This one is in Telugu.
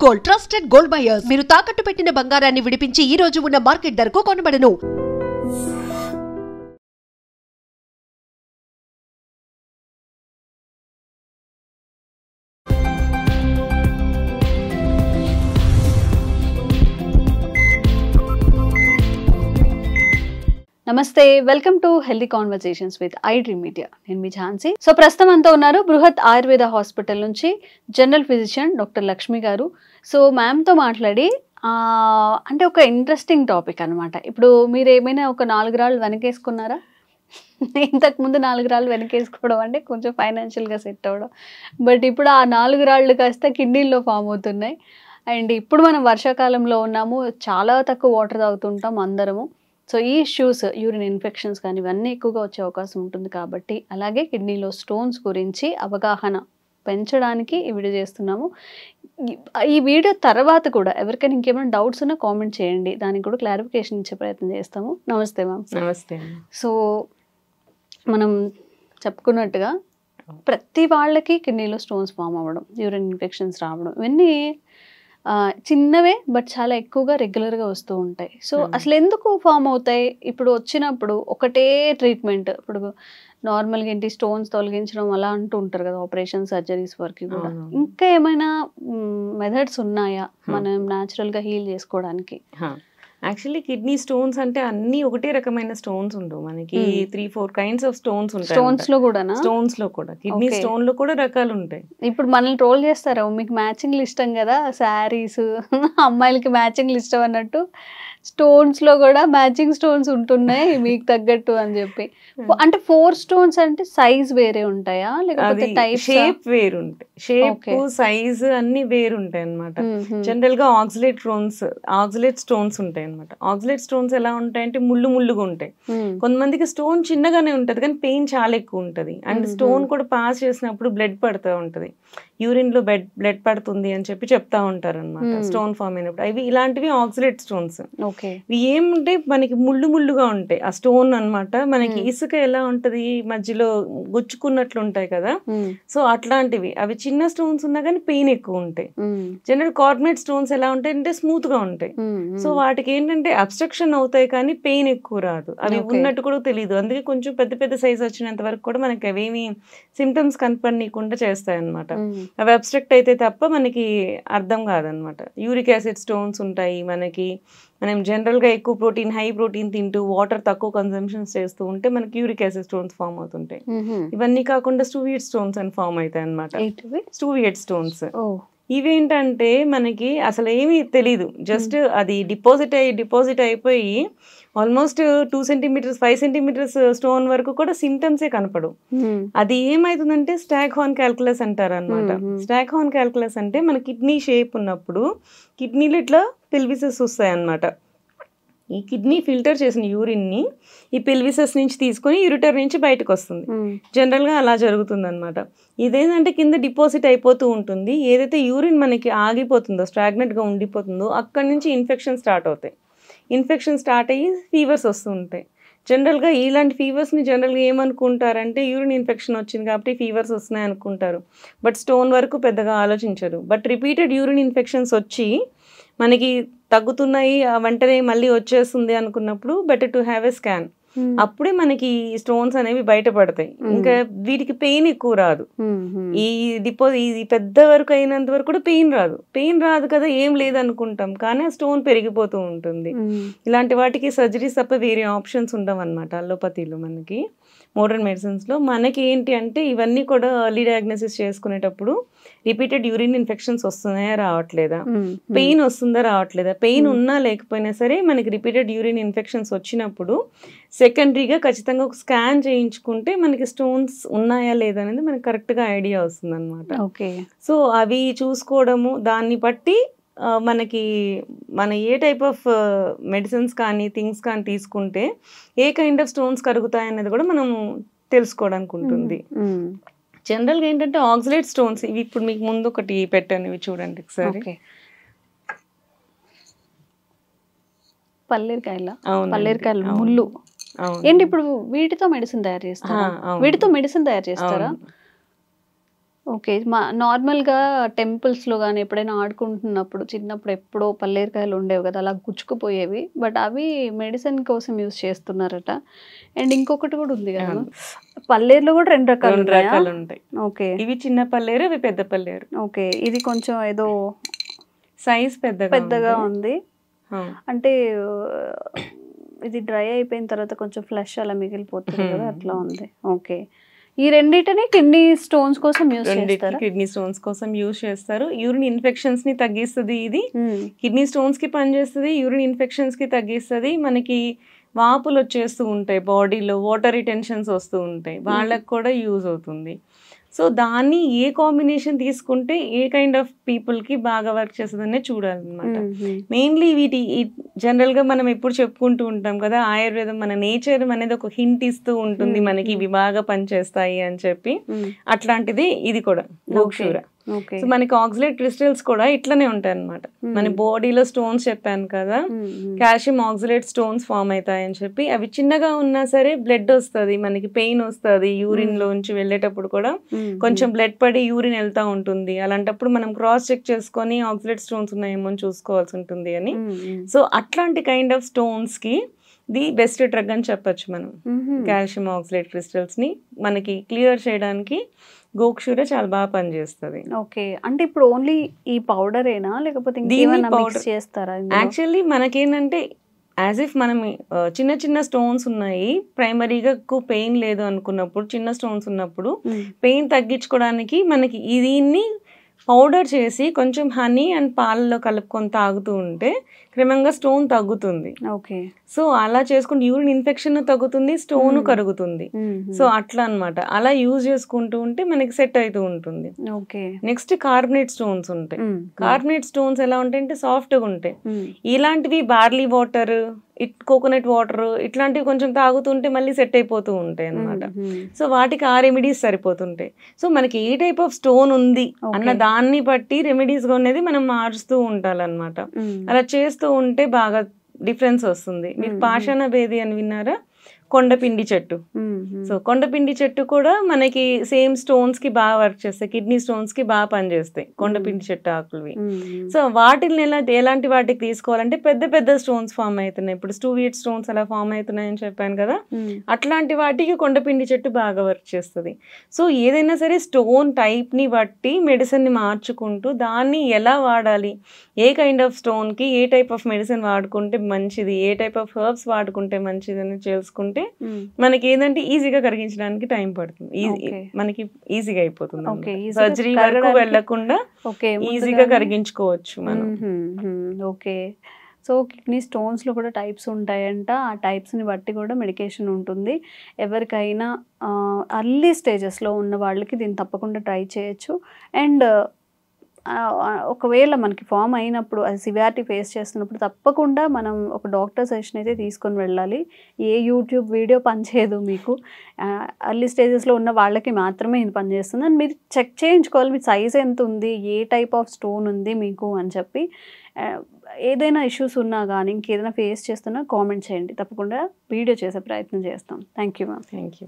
గోల్డ్ ట్రస్టెడ్ గోల్డ్ బయర్స్ మీరు తాకట్టు పెట్టిన బంగారాన్ని విడిపించి ఈ రోజు ఉన్న మార్కెట్ ధరకు కొనబడను. నమస్తే, welcome to healthy conversations with I dream media. నేను మీ ఝాన్సీ. సో ప్రస్తుతం అంతా ఉన్నారు బృహత్ ఆయుర్వేద హాస్పిటల్ నుంచి జనరల్ ఫిజిషియన్ డాక్టర్ లక్ష్మి గారు. సో మ్యామ్తో మాట్లాడి అంటే ఒక ఇంట్రెస్టింగ్ టాపిక్ అనమాట. ఇప్పుడు మీరు ఏమైనా ఒక 4 రాళ్ళు వెనకేసుకున్నారా? ఇంతకుముందు 4 రాళ్ళు వెనకేసుకోవడం అంటే కొంచెం ఫైనాన్షియల్గా సెట్ అవ్వడం, బట్ ఇప్పుడు ఆ 4 రాళ్ళు కాస్త కిడ్నీల్లో ఫామ్ అవుతున్నాయి. అండ్ ఇప్పుడు మనం వర్షాకాలంలో ఉన్నాము, చాలా తక్కువ వాటర్ తాగుతుంటాం అందరము. సో ఈ ఇష్యూస్, యూరిన్ ఇన్ఫెక్షన్స్ కానీ ఇవన్నీ ఎక్కువగా వచ్చే అవకాశం ఉంటుంది. కాబట్టి అలాగే కిడ్నీలో స్టోన్స్ గురించి అవగాహన పెంచడానికి ఈ వీడియో చేస్తున్నాము. ఈ వీడియో తర్వాత కూడా ఎవరికైనా ఇంకేమైనా డౌట్స్ ఉన్నా కామెంట్ చేయండి, దానికి కూడా క్లారిఫికేషన్ ఇచ్చే ప్రయత్నం చేస్తాము. నమస్తే మ్యామ్. నమస్తే. సో మనం చెప్పుకున్నట్టుగా ప్రతి వాళ్ళకి కిడ్నీలో స్టోన్స్ ఫామ్ అవ్వడం, యూరిన్ ఇన్ఫెక్షన్స్ రావడం, ఇవన్నీ చిన్నవే బట్ చాలా ఎక్కువగా రెగ్యులర్గా వస్తూ ఉంటాయి. సో అసలు ఎందుకు ఫామ్ అవుతాయి? ఇప్పుడు వచ్చినప్పుడు ఒకటే ట్రీట్మెంట్, ఇప్పుడు నార్మల్గా ఏంటి స్టోన్స్ తొలగించడం అలా అంటూ ఉంటారు కదా, ఆపరేషన్ సర్జరీస్ వరకు కూడా. ఇంకా ఏమైనా మెథడ్స్ ఉన్నాయా మనం న్యాచురల్గా హీల్ చేసుకోవడానికి? యాక్చువల్లీ కిడ్నీ స్టోన్స్ అంటే అన్ని ఒకటే రకమైన స్టోన్స్ ఉండవు, మనకి 3-4 కైండ్స్ ఆఫ్ స్టోన్స్ ఉంటాయి. స్టోన్స్ లో కూడా కిడ్నీ స్టోన్ లో కూడా రకాలు ఉంటాయి. ఇప్పుడు మనల్ని ట్రోల్ చేస్తారా, మీకు మ్యాచింగ్ ఇష్టం కదా శారీస్, అమ్మాయిలకి మ్యాచింగ్ ఇష్టం అన్నట్టు స్టోన్స్ లో కూడా మ్యాచింగ్ స్టోన్స్ ఉంటున్నాయి మీకు తగ్గట్టు అని చెప్పి. అంటే 4 స్టోన్స్ అంటే సైజ్ వేరే ఉంటాయా లేకపోతే టైప్, షేప్ వేరు ఉంటాయి, షేప్ సైజ్ అన్ని వేరు ఉంటాయి అనమాట. జనరల్ గా ఆక్సిలేట్ స్టోన్స్ ఉంటాయి అనమాట. ఆక్సిలేట్ స్టోన్స్ ఎలా ఉంటాయి అంటే ముళ్ళుగా ఉంటాయి. కొంతమందికి స్టోన్ చిన్నగానే ఉంటది కానీ పెయిన్ చాలా ఎక్కువ ఉంటది. అండ్ స్టోన్ కూడా పాస్ చేసినప్పుడు బ్లడ్ పడుతూ ఉంటది, యూరిన్ లో బ్లడ్ పడుతుంది అని చెప్పి చెప్తా ఉంటారు అనమాట స్టోన్ ఫామ్ అయినప్పుడు. అవి ఇలాంటివి ఆక్సిలేట్ స్టోన్స్. ఇవి ఏముంటే మనకి ముళ్ళుగా ఉంటాయి ఆ స్టోన్ అనమాట. మనకి ఇసుక ఎలా ఉంటది మధ్యలో గుచ్చుకున్నట్లు ఉంటాయి కదా, సో అట్లాంటివి. అవి చిన్న స్టోన్స్ ఉన్నా కానీ పెయిన్ ఎక్కువ ఉంటాయి. జనరల్ కార్బోనేట్ స్టోన్స్ ఎలా ఉంటాయి అంటే స్మూత్ గా ఉంటాయి. సో వాటికి ఏంటంటే అబ్స్ట్రక్షన్ అవుతాయి కానీ పెయిన్ ఎక్కువ రాదు, అవి ఉన్నట్టు కూడా తెలియదు. అందుకే కొంచెం పెద్ద సైజ్ వచ్చినంత వరకు కూడా మనకి అవేమి సిమ్టమ్స్ కనపడనీయకుండా చేస్తాయి అనమాట. అవి అబ్స్ట్రక్ట్ అయితే తప్ప మనకి అర్థం కాదనమాట. యూరిక్ యాసిడ్ స్టోన్స్ ఉంటాయి మనకి. మనం జనరల్గా ఎక్కువ ప్రోటీన్, హై ప్రోటీన్ తింటూ వాటర్ తక్కువ కన్సంప్షన్ చేస్తూ ఉంటే మనకి యూరిక్ యాసిడ్ స్టోన్స్ ఫామ్ అవుతుంటాయి. ఇవన్నీ కాకుండా స్టూవియట్ స్టోన్స్ అని ఫామ్ అవుతాయి అనమాట. స్టూవియట్ స్టోన్స్ ఇవేంటంటే మనకి అసలు ఏమీ తెలీదు, జస్ట్ అది డిపాజిట్ అయిపోయి ఆల్మోస్ట్ 2 సెంటీమీటర్స్ 5 సెంటీమీటర్స్ స్టోన్ వరకు కూడా సిమ్టమ్సే కనపడవు. అది ఏమైతుందంటే స్టాక్ హార్న్ క్యాల్కులస్ అంటారు అనమాట. స్టాక్ హార్న్ క్యాల్కులస్ అంటే మన కిడ్నీ షేప్ ఉన్నప్పుడు కిడ్నీలో ఇట్లా పెల్విసెస్ వస్తాయి అనమాట. ఈ కిడ్నీ ఫిల్టర్ చేసిన యూరిన్ ని ఈ పెల్విసెస్ నుంచి తీసుకొని యూరిటర్ నుంచి బయటకు వస్తుంది. జనరల్ గా అలా జరుగుతుంది అనమాట. ఇదేంటంటే కింద డిపాజిట్ అయిపోతూ ఉంటుంది. ఏదైతే యూరిన్ మనకి ఆగిపోతుందో, స్టాగ్నెంట్ గా ఉండిపోతుందో, అక్కడి నుంచి ఇన్ఫెక్షన్ స్టార్ట్ అవుతాయి. ఇన్ఫెక్షన్ స్టార్ట్ అయ్యి ఫీవర్స్ వస్తూ ఉంటాయి. జనరల్గా ఇలాంటి ఫీవర్స్ని జనరల్గా ఏమనుకుంటారంటే యూరిన్ ఇన్ఫెక్షన్ వచ్చింది కాబట్టి ఫీవర్స్ వస్తున్నాయి అనుకుంటారు, బట్ స్టోన్ వరకు పెద్దగా ఆలోచించరు. బట్ రిపీటెడ్ యూరిన్ ఇన్ఫెక్షన్స్ వచ్చి మనకి తగ్గుతున్నాయి, వెంటనే మళ్ళీ వచ్చేస్తుంది అనుకున్నప్పుడు better to have a scan. అప్పుడే మనకి స్టోన్స్ అనేవి బయటపడతాయి. ఇంకా వీటికి పెయిన్ ఎక్కువ రాదు. ఇది పెద్ద వరకు అయినంత వరకు కూడా పెయిన్ రాదు కదా, ఏం లేదనుకుంటాం కానీ ఆ స్టోన్ పెరిగిపోతూ ఉంటుంది. ఇలాంటి వాటికి సర్జరీస్ తప్ప వేరే ఆప్షన్స్ ఉండవు అనమాట. అలోపతిలో మనకి మోడర్న్ మెడిసిన్స్లో మనకి ఏంటి అంటే ఇవన్నీ కూడా ఎర్లీ డయాగ్నోసిస్ చేసుకునేటప్పుడు రిపీటెడ్ యూరిన్ ఇన్ఫెక్షన్స్ వస్తున్నాయా రావట్లేదా, పెయిన్ వస్తుందా రావట్లేదా, పెయిన్ ఉన్నా లేకపోయినా సరే మనకి రిపీటెడ్ యూరిన్ ఇన్ఫెక్షన్స్ వచ్చినప్పుడు సెకండరీగా ఖచ్చితంగా ఒక స్కాన్ చేయించుకుంటే మనకి స్టోన్స్ ఉన్నాయా లేదా అనేది మనకి కరెక్ట్గా ఐడియా వస్తుంది అనమాట. సో అవి చూసుకోవడము, దాన్ని బట్టి మనకి మన ఏ టైప్ ఆఫ్ మెడిసిన్స్ కానీ థింగ్స్ కానీ తీసుకుంటే ఏ కైండ్ ఆఫ్ స్టోన్స్ కరుగుతాయి అనేది కూడా మనం తెలుసుకోవడానికి ఉంటుంది. జనరల్గా ఏంటంటే ఆక్సిలేట్ స్టోన్స్ ఇవి ఇప్పుడు మీకు ముందు ఒకటి పెట్టాను, ఇవి చూడండి ఒకసారి. పల్లేరుకాయల ముళ్ళు ఏంటి? ఇప్పుడు వీటితో మెడిసిన్ తయారు చేస్తారా? ఓకే. నార్మల్‌గా టెంపుల్స్‌లో గాని ఎప్పుడైనా ఆడుకుంటున్నప్పుడు చిన్నప్పుడు ఎప్పుడో పల్లేరుకాయలు ఉండేవి కదా! అలా గుచ్చుకుపోయేవి. బట్ అవి మెడిసిన్ కోసం యూజ్ చేస్తున్నారట. అండ్ ఇంకొకటి కూడా ఉంది కదా! అవును. పల్లేరులో కూడా 2 రకాలు 2 ఉన్నాయా? రకాలు ఉంటాయి. ఓకే. ఇవి చిన్న పల్లేరు, ఇవి పెద్ద పల్లేరు. ఓకే. ఇది కొంచెం ఏదో సైజ్ పెద్దగా ఉంది. ఆ. అంటే ఇది డ్రై అయిపోయిన తర్వాత కొంచెం ఫ్లష్ అలా మిగిలిపోతుంది కదా! అట్లా ఉంది. ఓకే. ఈ రెండిటిని కిడ్నీ స్టోన్స్ కోసం యూజ్ చేస్తారా? కిడ్నీ స్టోన్స్ కోసం యూజ్ చేస్తారు. యూరిన్ ఇన్ఫెక్షన్స్ ని తగ్గిస్తుంది ఇది. కిడ్నీ స్టోన్స్ కి పనిచేస్తుంది, యూరిన్ ఇన్ఫెక్షన్స్ కి తగ్గిస్తుంది. మనకి వాపులు వచ్చేస్తూ ఉంటాయి, బాడీలో వాటర్ రిటెన్షన్స్ వస్తూ ఉంటాయి, వాళ్ళకి కూడా యూజ్ అవుతుంది. సో దాన్ని ఏ కాంబినేషన్ తీసుకుంటే ఏ కైండ్ ఆఫ్ పీపుల్ కి బాగా వర్క్ చేస్తుందనే చూడాలన్నమాట. మెయిన్లీ వీటి జనరల్ గా మనం ఎప్పుడు చెప్పుకుంటూ ఉంటాం కదా, ఆయుర్వేదం మన నేచర్ అనేది ఒక హింట్ ఇస్తూ ఉంటుంది మనకి ఇవి బాగా పనిచేస్తాయి అని చెప్పి. అట్లాంటిది ఇది కూడా గోక్షూర. సో మనకి ఆక్సలేట్ క్రిస్టల్స్ కూడా ఇట్లనే ఉంటాయి అన్నమాట. మన బాడీలో స్టోన్స్ చెప్పాను కదా, కాల్షియం ఆక్సలేట్ స్టోన్స్ ఫామ్ అవుతాయి అని చెప్పి. అవి చిన్నగా ఉన్నా సరే బ్లడ్ వస్తుంది, మనకి పెయిన్ వస్తుంది, యూరిన్ లోంచి వెళ్ళేటప్పుడు కూడా కొంచెం బ్లడ్ పడి యూరిన్ వెళ్తా ఉంటుంది. అలాంటప్పుడు మనం క్రాస్ చెక్ చేసుకొని ఆక్సలేట్ స్టోన్స్ ఉన్నాయేమో అని చూసుకోవాల్సి ఉంటుంది అని. సో అట్లాంటి కైండ్ ఆఫ్ స్టోన్స్ కి ది బెస్ట్ డ్రగ్ అని చెప్పొచ్చు మనం. కాల్షియం ఆక్సలేట్ క్రిస్టల్స్ ని మనకి క్లియర్ చేయడానికి గోక్షూర చాలా బాగా పనిచేస్తుంది. ఓకే. అంటే ఇప్పుడు ఓన్లీ ఈ పౌడరేనా లేకపోతే ఇంకేమైనా మిక్స్ చేస్తారా? యాక్చువల్లీ మనకేంటంటే యాజ్ ఇఫ్ మనం చిన్న చిన్న స్టోన్స్ ఉన్నాయి, ప్రైమరీగా ఎక్కువ పెయిన్ లేదు అనుకున్నప్పుడు, చిన్న స్టోన్స్ ఉన్నప్పుడు పెయిన్ తగ్గించుకోవడానికి మనకి దీన్ని పౌడర్ చేసి కొంచెం హనీ అండ్ పాలలో కలుపుకొని తాగుతూ ఉంటే క్రమంగా స్టోన్ తగ్గుతుంది. ఓకే. సో అలా చేసుకుంటే యూరిన్ ఇన్ఫెక్షన్ తగ్గుతుంది, స్టోన్ కరుగుతుంది. సో అట్లా అన్నమాట. అలా యూజ్ చేసుకుంటూ ఉంటే మనకి సెట్ అవుతూ ఉంటుంది. ఓకే. నెక్స్ట్ కార్బనేట్ స్టోన్స్ ఉంటాయి. కార్బనేట్ స్టోన్స్ ఎలా ఉంటాయంటే సాఫ్ట్ గా ఉంటాయి. ఇలాంటివి బార్లీ వాటర్, కోకోనట్ వాటర్ ఇట్లాంటివి కొంచెం తాగుతుంటే మళ్ళీ సెట్ అయిపోతూ ఉంటాయి అన్నమాట. సో వాటికి ఆ రెమెడీస్ సరిపోతుంటాయి. సో మనకి ఏ టైప్ ఆఫ్ స్టోన్ ఉంది అన్న దాన్ని బట్టి రెమెడీస్ అనేది మనం మార్చుతూ ఉండాలన్నమాట. అలా చేస్తూ ఉంటే బాగా డిఫరెన్స్ వస్తుంది. మీరు పాషాణ భేది అని విన్నారా? కొండపిండి చెట్టు. సో కొండపిండి చెట్టు కూడా మనకి సేమ్ స్టోన్స్ కి బాగా వర్క్ చేస్తాయి, కిడ్నీ స్టోన్స్ కి బాగా పనిచేస్తాయి కొండపిండి చెట్టు ఆకులవి. సో వాటిని ఎలాంటి వాటికి తీసుకోవాలంటే పెద్ద పెద్ద స్టోన్స్ ఫామ్ అవుతున్నాయి, ఇప్పుడు 2 స్టోన్స్ అలా ఫామ్ అవుతున్నాయి అని చెప్పాను కదా, అట్లాంటి వాటికి కొండపిండి చెట్టు బాగా వర్క్ చేస్తుంది. సో ఏదైనా సరే స్టోన్ టైప్ ని బట్టి మెడిసిన్ ని మార్చుకుంటూ దాన్ని ఎలా వాడాలి, ఏ కైండ్ ఆఫ్ స్టోన్ కి ఏ టైప్ ఆఫ్ మెడిసిన్ వాడుకుంటే మంచిది, ఏ టైప్ ఆఫ్ హెర్బ్స్ వాడుకుంటే మంచిది అని తెలుసుకుంటే మనకి ఏంటంటే ఈజీగా కరిగించడానికి టైం పడుతుంది, మనకి ఈజీగా అయిపోతుంది. సర్జరీ వరకు వెళ్లకుండా ఈజీగా కరిగించుకోవచ్చు మనం. ఓకే. సో కిడ్నీ స్టోన్స్లో కూడా టైప్స్ ఉంటాయంట, ఆ టైప్స్ని బట్టి కూడా మెడికేషన్ ఉంటుంది. ఎవరికైనా అర్లీ స్టేజెస్లో ఉన్న వాళ్ళకి దీన్ని తప్పకుండా ట్రై చేయొచ్చు. అండ్ ఒకవేళ మనకి ఫామ్ అయినప్పుడు అది సివియారిటీ ఫేస్ చేస్తున్నప్పుడు తప్పకుండా మనం ఒక డాక్టర్ సజెషన్ అయితే తీసుకొని వెళ్ళాలి. ఏ యూట్యూబ్ వీడియో పనిచేయదు మీకు. అర్లీ స్టేజెస్లో ఉన్న వాళ్ళకి మాత్రమే ఇది పనిచేస్తుంది. అని మీరు చెక్ చేయించుకోవాలి, మీ సైజ్ ఎంత ఉంది, ఏ టైప్ ఆఫ్ స్టోన్ ఉంది మీకు అని చెప్పి. ఏదైనా ఇష్యూస్ ఉన్నా కానీ ఇంకేదైనా ఫేస్ చేస్తున్నా కామెంట్ చేయండి, తప్పకుండా వీడియో చేసే ప్రయత్నం చేస్తాం. Thank you ma'am. Thank you.